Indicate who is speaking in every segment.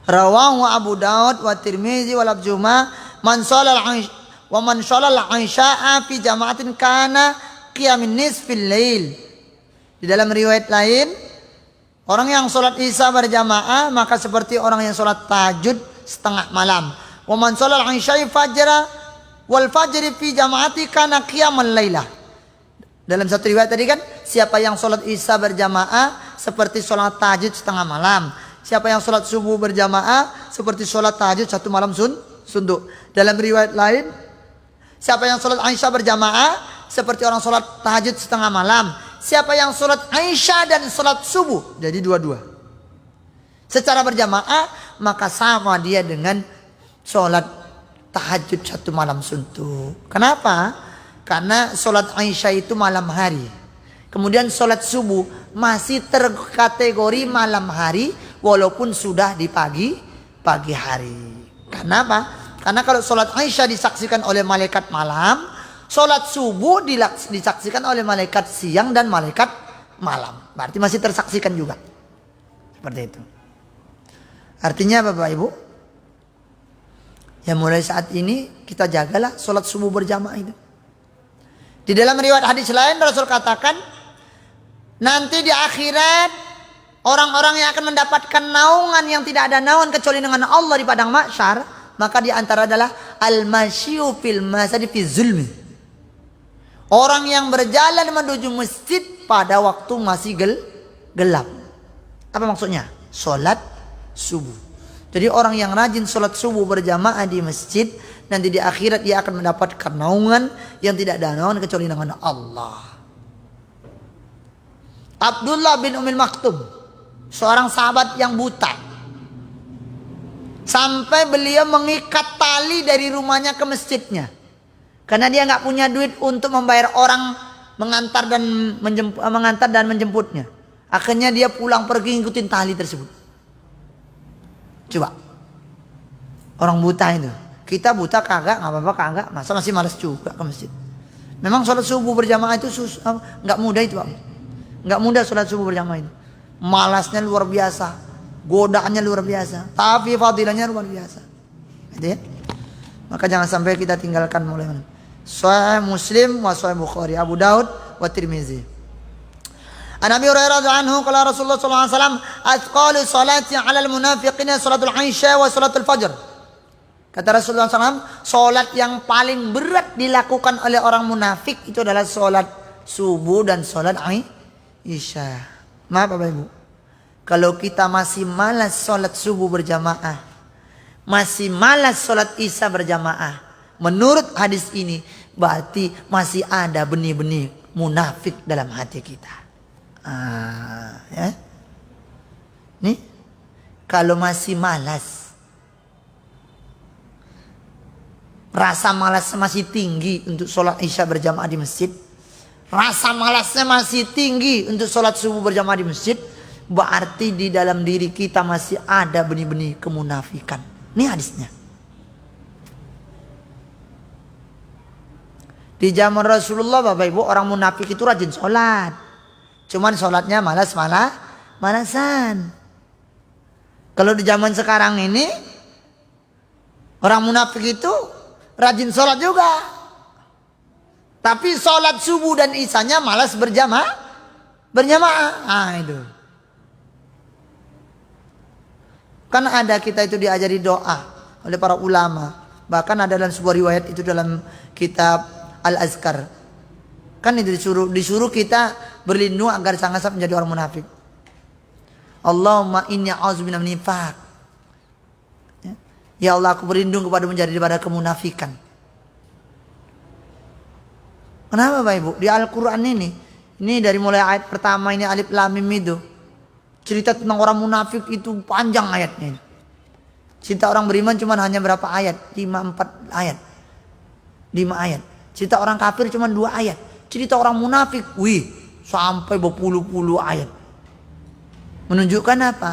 Speaker 1: Rawahu Abu Daud wa Tirmizi wa labjuma man sholal isya'a fi jama'atin kana qiyamin nisfil lail. Di dalam riwayat lain, orang yang sholat isya berjamaah maka seperti orang yang sholat tahajud setengah malam. Wa man sholal isya'i wal fajri fi jama'ati kana qiyamal lailah. Dalam satu riwayat tadi kan, siapa yang sholat isya berjamaah seperti sholat tahajud setengah malam. Siapa yang sholat subuh berjamaah seperti sholat tahajud satu malam suntuk. Dalam riwayat lain, siapa yang sholat isya berjamaah seperti orang sholat tahajud setengah malam. Siapa yang sholat isya dan sholat subuh, jadi dua-dua secara berjamaah, maka sama dia dengan sholat tahajud satu malam suntuk. Kenapa? Karena sholat isya itu malam hari. Kemudian sholat subuh masih terkategori malam hari walaupun sudah di pagi hari. Kenapa? Karena kalau sholat isya disaksikan oleh malaikat malam, sholat subuh disaksikan oleh malaikat siang dan malaikat malam. Berarti masih tersaksikan juga. Seperti itu. Artinya Bapak Ibu, ya mulai saat ini kita jagalah sholat subuh berjamaah itu. Di dalam riwayat hadis lain Rasul katakan, nanti di akhirat orang-orang yang akan mendapatkan naungan yang tidak ada naungan kecuali dengan Allah di padang mahsyar, maka di antara adalah al-masyu fil masjid fi zulmi. Orang yang berjalan menuju masjid pada waktu masih gelap. Apa maksudnya? Sholat subuh. Jadi orang yang rajin sholat subuh berjamaah di masjid, nanti di akhirat dia akan mendapatkan naungan yang tidak ada naungan kecuali dengan Allah. Abdullah bin Ummil Maktum, seorang sahabat yang buta, sampai beliau mengikat tali dari rumahnya ke masjidnya, karena dia nggak punya duit untuk membayar orang mengantar dan menjemputnya. Akhirnya dia pulang pergi ngikutin tali tersebut. Coba, orang buta itu, kita buta kagak, nggak apa-apa kagak, masa masih malas juga ke masjid. Memang sholat subuh berjamaah itu nggak mudah itu, Pak. Nggak mudah sholat subuh berjamaah itu. Malasnya luar biasa, godaannya luar biasa, tapi fadilahnya luar biasa. Gitu ya? Maka jangan sampai kita tinggalkan mulai mana. Sahih Muslim wa Sahih Bukhari, Abu Daud wa Tirmizi. An Abi Hurairah anhu qala Rasulullah sallallahu alaihi wasallam athqalu salati 'alal munafiqina salatul isya wa salatul fajr. Kata Rasulullah SAW, salat yang paling berat dilakukan oleh orang munafik itu adalah salat subuh dan salat isya. Maaf Bapak Ibu, kalau kita masih malas salat subuh berjamaah, masih malas salat isya berjamaah, menurut hadis ini berarti masih ada benih-benih munafik dalam hati kita. Ya. Nih, kalau masih malas, rasa malasnya masih tinggi untuk sholat isya berjamaah di masjid, rasa malasnya masih tinggi untuk sholat subuh berjamaah di masjid, berarti di dalam diri kita masih ada benih-benih kemunafikan. Ini hadisnya. Di zaman Rasulullah Bapak Ibu, orang munafik itu rajin sholat, cuman sholatnya malasan. Kalau di zaman sekarang ini, orang munafik itu rajin sholat juga, tapi sholat subuh dan isyanya malas berjamaah. Itu kan ada, kita itu diajari doa oleh para ulama. Bahkan ada dalam sebuah riwayat itu dalam kitab Al-Azkar, kan itu disuruh kita berlindung agar jangan sampai menjadi orang munafik. Allahumma inni a'udzubika min nifaq. Ya Allah, aku berlindung daripada kemunafikan. Kenapa Bapak Ibu? Di Al-Quran ini dari mulai ayat pertama ini alif lam mim itu, cerita tentang orang munafik itu panjang ayatnya. Cerita orang beriman cuma hanya berapa ayat? 4 ayat. 5 ayat. Cerita orang kafir cuma 2 ayat. Cerita orang munafik, sampai berpuluh-puluh ayat. Menunjukkan apa?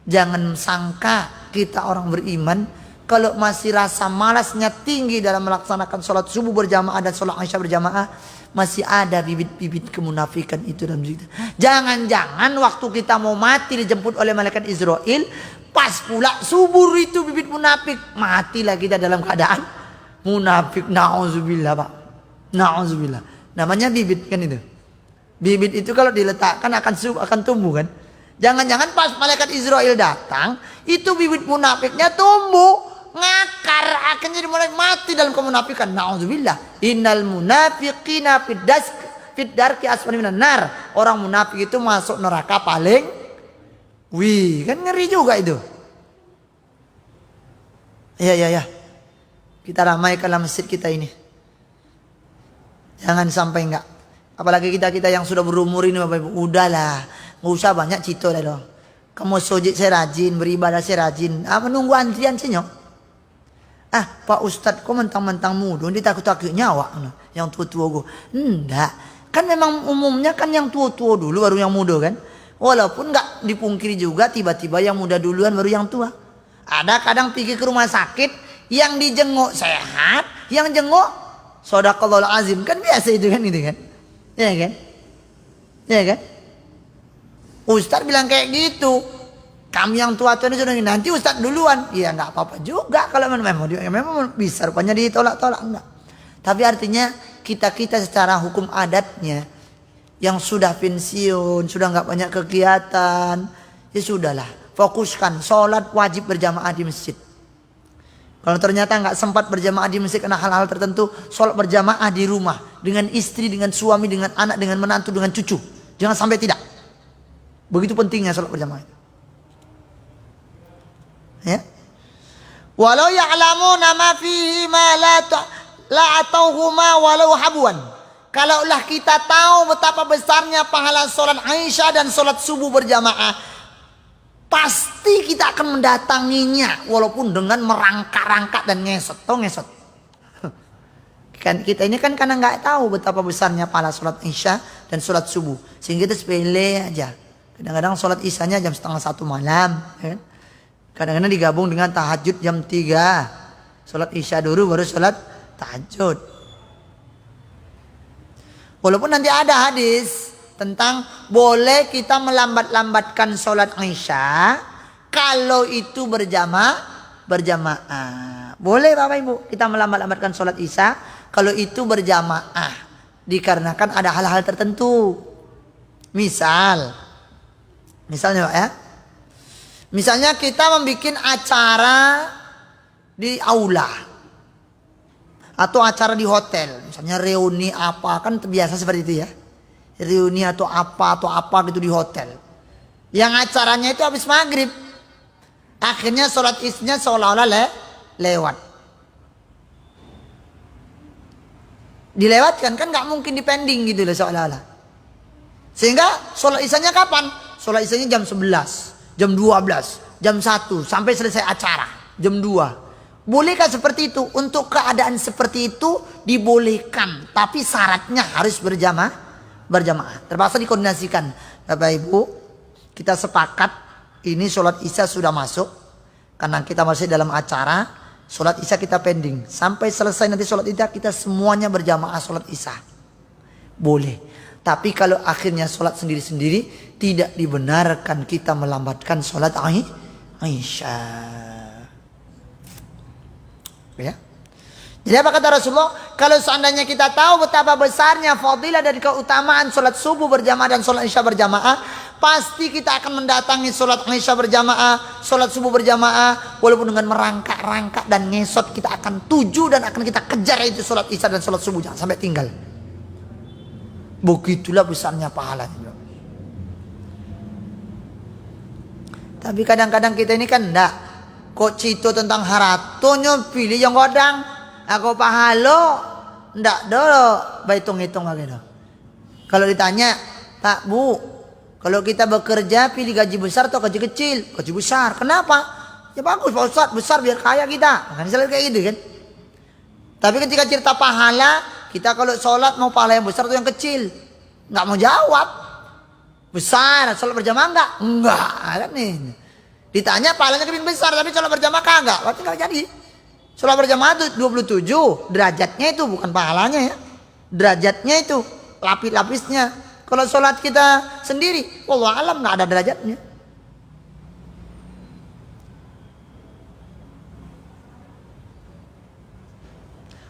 Speaker 1: Jangan sangka kita orang beriman, kalau masih rasa malasnya tinggi dalam melaksanakan sholat subuh berjamaah dan sholat isya berjamaah, masih ada bibit-bibit kemunafikan itu dalam diri kita. Jangan-jangan waktu kita mau mati dijemput oleh malaikat Israel, pas pula subur itu bibit munafik, matilah kita dalam keadaan munafik. Nauzubillah, Pak. Nauzubillah. Namanya bibit kan itu. Bibit itu kalau diletakkan akan tumbuh kan. Jangan-jangan pas malaikat Israel datang, itu bibit munafiknya tumbuh, ngakar, akhirnya dimulai mati dalam kemunafikan. Nauzubillah. Innal munafiqina fid darki asfali minan nar. Orang munafik itu masuk neraka paling kan ngeri juga itu. Ya. Kita ramaikanlah masjid kita ini. Jangan sampai enggak. Apalagi kita yang sudah berumur ini Bapak Ibu, udahlah, nggak usah banyak cito dah dong. Kamu sujud saya rajin, beribadah saya rajin. Menunggu antrian senyok. Pak Ustadz, kok mentang-mentang muda, dia takut-takut nyawa yang tua-tua gue. Enggak, kan memang umumnya kan yang tua-tua dulu baru yang muda kan. Walaupun nggak dipungkiri juga tiba-tiba yang muda duluan baru yang tua. Ada kadang pergi ke rumah sakit, yang dijenguk sehat, yang jenguk Shadaqallahul azim, kan biasa itu kan. Ya kan? Ustadz bilang kayak gitu. Kami yang tua-tua ini sudah nanti Ustadz duluan. Ya nggak apa-apa juga kalau memang bisa rupanya ditolak-tolak enggak. Tapi artinya kita secara hukum adatnya yang sudah pensiun, sudah nggak banyak kegiatan, ya sudahlah, fokuskan sholat wajib berjamaah di masjid. Kalau ternyata nggak sempat berjamaah di masjid karena hal-hal tertentu, sholat berjamaah di rumah dengan istri, dengan suami, dengan anak, dengan menantu, dengan cucu. Jangan sampai tidak. Begitu pentingnya sholat berjamaah. Ya. Walau ya'lamuna ma fihi ma la atauhuma walau habuan. Kalaulah kita tahu betapa besarnya pahala sholat Aisyah dan sholat subuh berjamaah, pasti kita akan mendatanginya walaupun dengan merangkak-rangkak dan ngesot. Tahu ngesot? Kan kita ini kan karena nggak tahu betapa besarnya pahala sholat Isya dan sholat subuh, sehingga itu sepele aja. Kadang-kadang sholat Isyanya jam 12:30 malam, kan? Kadang-kadang digabung dengan tahajud jam 3. Sholat Isya dulu baru sholat tahajud. Walaupun nanti ada hadis tentang boleh kita melambat-lambatkan sholat Isya kalau itu berjamaah. Boleh Bapak Ibu kita melambat-lambatkan sholat Isya kalau itu berjamaah, dikarenakan ada hal-hal tertentu. Misalnya Pak ya, misalnya kita membuat acara di aula atau acara di hotel, misalnya reuni apa, kan biasa seperti itu ya. Reuni atau apa gitu di hotel. Yang acaranya itu habis maghrib. Akhirnya sholat isnya seolah-olah lewat. Dilewatkan kan nggak mungkin dipending gitu loh seolah-olah. Sehingga sholat isyanya kapan? Sholat isyanya jam 11, jam 12, jam 1 sampai selesai acara jam 2. Bolehkah seperti itu? Untuk keadaan seperti itu dibolehkan, tapi syaratnya harus berjamaah. Terpaksa dikoordinasikan. Bapak Ibu, kita sepakat ini sholat isya sudah masuk, karena kita masih dalam acara. Sholat isya kita pending sampai selesai nanti sholat isya kita semuanya berjamaah sholat isya. Boleh. Tapi kalau akhirnya sholat sendiri-sendiri, tidak dibenarkan kita melambatkan sholat Isya. Ya. Jadi apa kata Rasulullah? Kalau seandainya kita tahu betapa besarnya fadilah dari keutamaan sholat subuh berjamaah dan sholat isya berjamaah, pasti kita akan mendatangi sholat isya berjamaah, sholat subuh berjamaah, walaupun dengan merangkak-rangkak dan ngesot, kita akan tuju dan akan kita kejar itu sholat isya dan sholat subuh, jangan sampai tinggal. Begitulah besarnya pahalanya. Tapi kadang-kadang kita ini kan enggak, kok cito tentang haratonyo pilih yang godang, aku pahalo ndak dulu, hitung-hitung lagi dong. Kalau ditanya, Pak Bu, kalau kita bekerja pilih gaji besar atau gaji kecil? Gaji besar. Kenapa? Ya bagus Pak Ustadz, besar biar kaya kita. Kan misalnya kayak gitu kan. Tapi ketika cerita pahala, kita kalau sholat mau pahala yang besar atau yang kecil? Nggak mau jawab. Besar, sholat berjamaah enggak? Enggak kan nih. Ditanya pahalanya lebih besar, tapi sholat berjamaah kagak. Berarti nggak jadi. Sholat berjamaah itu 27 derajatnya, itu bukan pahalanya ya. derajatnya itu, lapis-lapisnya. Kalau sholat kita sendiri, wallahu alam nggak ada derajatnya.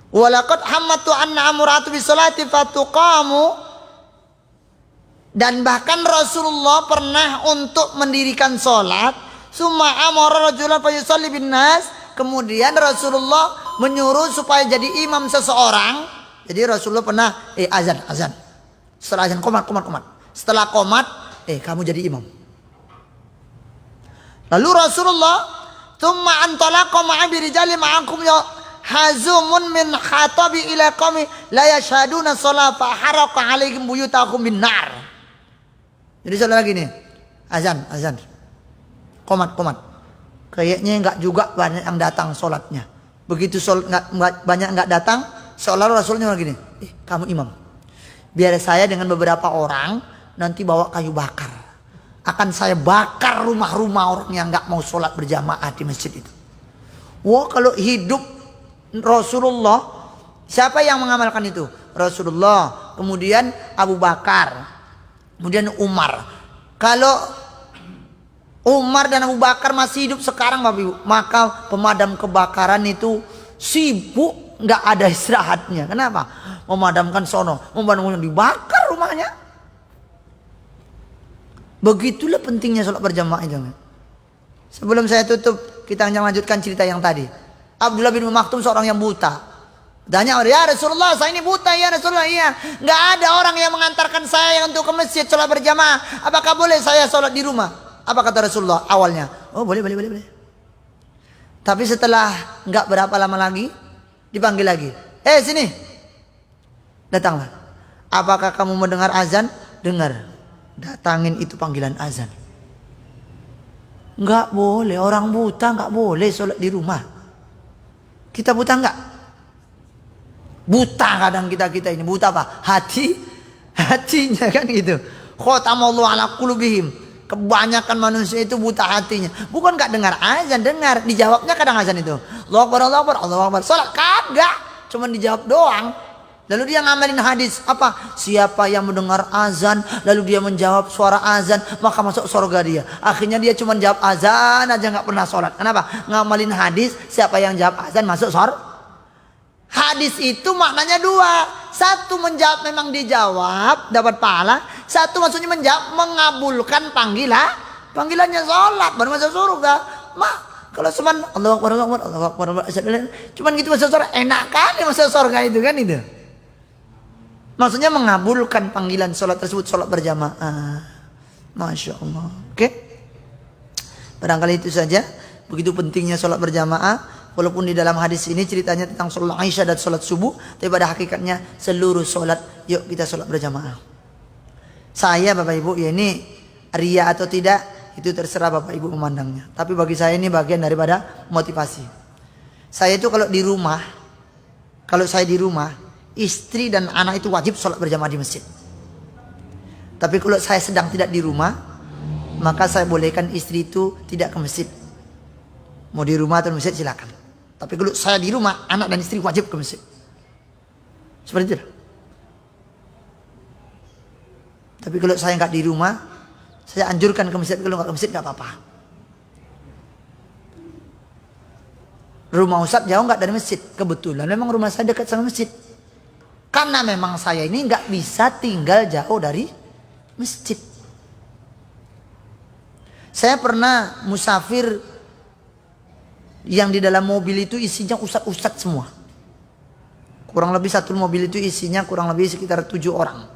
Speaker 1: Walaqad hammatu anna amratu bisolati fatuqamu, dan bahkan Rasulullah pernah untuk mendirikan sholat. Summa amara rajulan fayusalli bin nas, kemudian Rasulullah menyuruh supaya jadi imam seseorang. Jadi Rasulullah pernah azan. Setelah azan qomat. Setelah qomat, kamu jadi imam. Lalu Rasulullah thumma antalaqa ma'a birijali ma'akum hazumun min khatabi ila qaumi la yashhaduna shalah fa haraqa alaihim buyutakum bin nar. Jadi salah lagi nih. Azan. Qomat. Kayaknya enggak juga banyak yang datang sholatnya. Begitu banyak enggak datang, seolah Rasulnya lagi nih. Kamu imam. Biar saya dengan beberapa orang nanti bawa kayu bakar. Akan saya bakar rumah-rumah orang yang enggak mau sholat berjamaah di masjid itu. Wah, kalau hidup Rasulullah, siapa yang mengamalkan itu? Rasulullah, kemudian Abu Bakar, kemudian Umar. Kalau Umar dan Abu Bakar masih hidup sekarang, Bapak Ibu, maka pemadam kebakaran itu sibuk, nggak ada istirahatnya. Kenapa? Memadamkan sono, dibakar rumahnya. Begitulah pentingnya sholat berjamaah itu. Sebelum saya tutup, kita akan lanjutkan cerita yang tadi. Abdullah bin Maktum seorang yang buta. Tanya, ya Rasulullah, saya ini buta. Ya Rasulullah, iya. Nggak ada orang yang mengantarkan saya untuk ke masjid sholat berjamaah. Apakah boleh saya sholat di rumah? Apa kata Rasulullah awalnya? Oh, boleh. Tapi setelah nggak berapa lama lagi, dipanggil lagi. Sini. Datanglah. Apakah kamu mendengar azan? Dengar. Datangin itu panggilan azan. Nggak boleh. Orang buta nggak boleh sholat di rumah. Kita buta enggak? Buta kadang kita ini. Buta apa? Hatinya kan gitu. Khatamallahu ala qulubihim. Kebanyakan manusia itu buta hatinya. Bukan enggak dengar azan, dengar. Dijawabnya kadang azan itu. Allahu Akbar. Salat kagak. Cuma dijawab doang. Lalu dia ngamalin hadis apa? Siapa yang mendengar azan lalu dia menjawab suara azan, maka masuk surga dia. Akhirnya dia cuma jawab azan aja, nggak pernah sholat. Kenapa? Ngamalin hadis, siapa yang jawab azan masuk surga. Hadis itu maknanya dua. Satu menjawab memang dijawab dapat pahala. Satu maksudnya menjawab mengabulkan panggilannya sholat baru masuk surga. Kalau cuman Allahu Akbar, cuman gitu masuk surga, enak kali masuk surga itu kan itu. Maksudnya mengabulkan panggilan sholat tersebut, sholat berjamaah. Masya Allah. Oke. Barangkali itu saja. Begitu pentingnya sholat berjamaah. Walaupun di dalam hadis ini ceritanya tentang sholat Aisyah dan sholat subuh. Tapi pada hakikatnya seluruh sholat, yuk kita sholat berjamaah. Saya Bapak Ibu, ya ini ria atau tidak, itu terserah Bapak Ibu memandangnya. Tapi bagi saya ini bagian daripada motivasi. Saya itu kalau saya di rumah, istri dan anak itu wajib sholat berjamaah di masjid. Tapi kalau saya sedang tidak di rumah, maka saya bolehkan istri itu tidak ke masjid. Mau di rumah atau di masjid silakan. Tapi kalau saya di rumah, anak dan istri wajib ke masjid. Seperti itu. Tapi kalau saya nggak di rumah, saya anjurkan ke masjid. Kalau nggak ke masjid nggak apa-apa. Rumah Ustadz jauh nggak dari masjid? Kebetulan memang rumah saya dekat sama masjid. Karena memang saya ini nggak bisa tinggal jauh dari masjid. Saya pernah musafir yang di dalam mobil itu isinya ustadz semua. Kurang lebih satu mobil itu isinya kurang lebih sekitar 7 orang.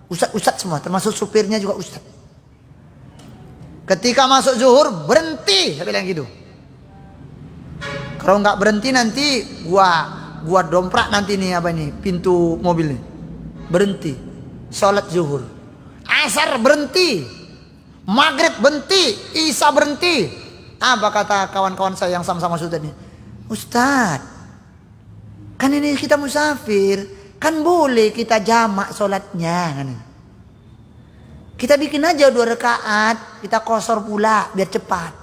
Speaker 1: Ustadz semua, termasuk supirnya juga ustadz. Ketika masuk zuhur berhenti, saya bilang gitu. Kalau nggak berhenti nanti gua domprak nanti nih pintu mobil nih. Berhenti. Salat zuhur. Asar berhenti. Maghrib berhenti. Isya berhenti. Apa kata kawan-kawan saya yang sama-sama Ustadz ini? Ustadz, kan ini kita musafir, kan boleh kita jamak sholatnya kan? Kita bikin aja 2 rakaat, kita qashar pula biar cepat.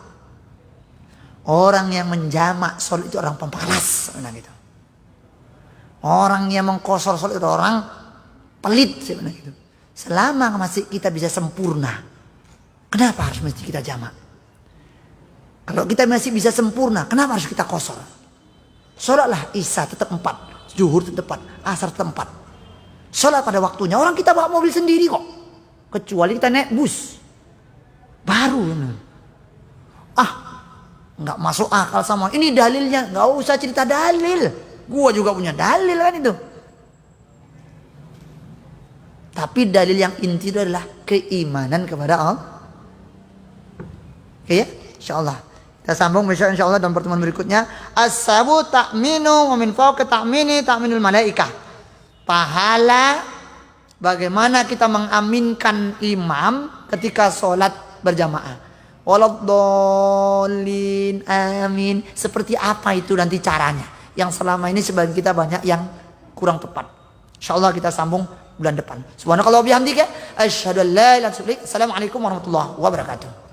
Speaker 1: Orang yang menjamak sholat itu orang pemalas, gitu. Orang yang mengkosor sholat itu orang pelit sebenarnya gitu. Selama masih kita bisa sempurna, kenapa harus mesti kita jamak? Kalau kita masih bisa sempurna, kenapa harus kita kosor? Sholatlah isya tetap 4, zuhur tetap 4, asar tetap 4. Sholat pada waktunya. Orang kita bawa mobil sendiri kok. Kecuali kita naik bus. Baru. Nggak masuk akal sama. Ini dalilnya. Nggak usah cerita dalil. Gua juga punya dalil kan itu. Tapi dalil yang inti itu adalah keimanan kepada Allah. Oke ya? InsyaAllah. Kita sambung besok insyaAllah dalam pertemuan berikutnya. As-sabu ta'minu wa min fawqi ta'mini ta'minul malaikah. Pahala bagaimana kita mengaminkan imam ketika sholat berjamaah. Waladhdallin amin. Seperti apa itu nanti caranya? Yang selama ini sebagian kita banyak yang kurang tepat. InsyaAllah kita sambung bulan depan. Subhanakallah bihamdika asyhadu an la ilaha illa anta astaghfiruka wa atubu ilaik. Assalamualaikum warahmatullahi wabarakatuh.